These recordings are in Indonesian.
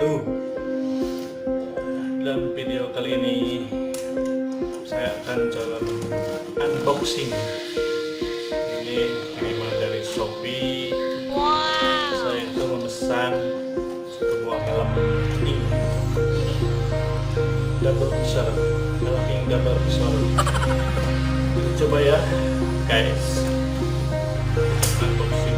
wabarakatuh. Dalam video kali ini saya akan coba unboxing. Ini dari Shopee. Saya itu memesan sebuah helm ini double visor, helm double visor. Coba ya guys, unboxing.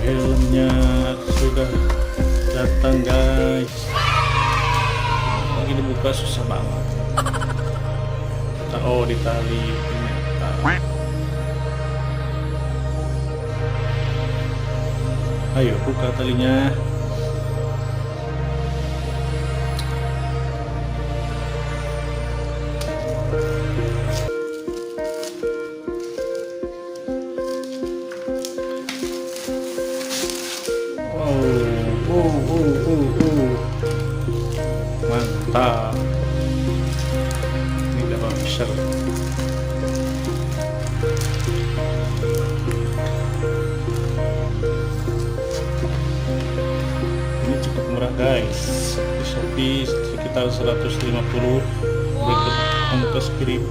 Helmnya sudah datang guys. Lagi dibuka susah banget. Oh, di tali ternyata. Ayo buka talinya. Mantap. Ini double visor. Ini cukup murah guys. Di Shopee sekitar 150, berikut ongkos kirim.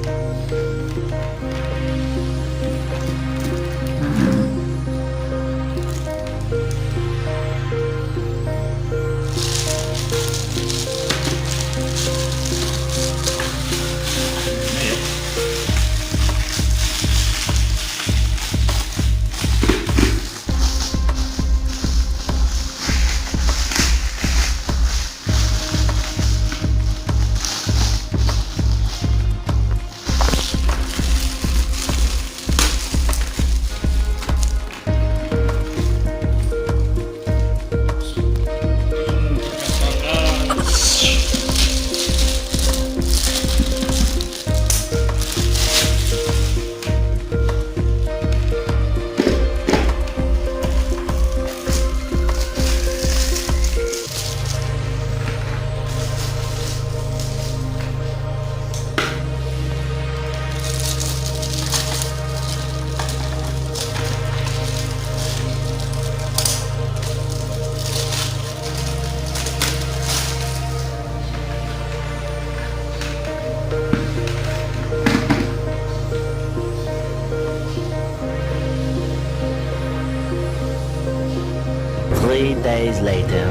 Three days later.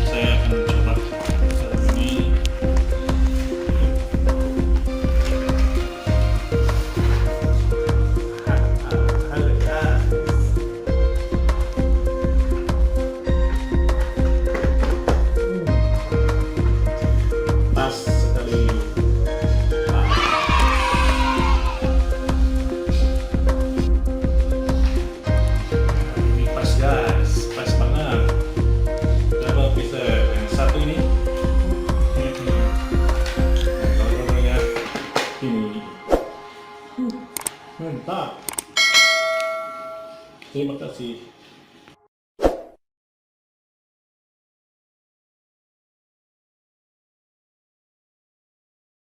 Saya akan coba ini. Harga. Pas sekali. Ini pas guys, pas banget. Double visor yang satu ini. Kontrolnya ini. Mantap. Terima kasih.